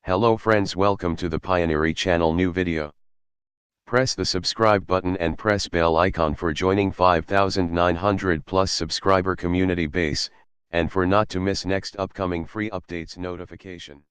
Hello friends, welcome to the Pioneery channel new video. Press the subscribe button and press bell icon for joining 5,900 plus subscriber community base, and for not to miss next upcoming free updates notification.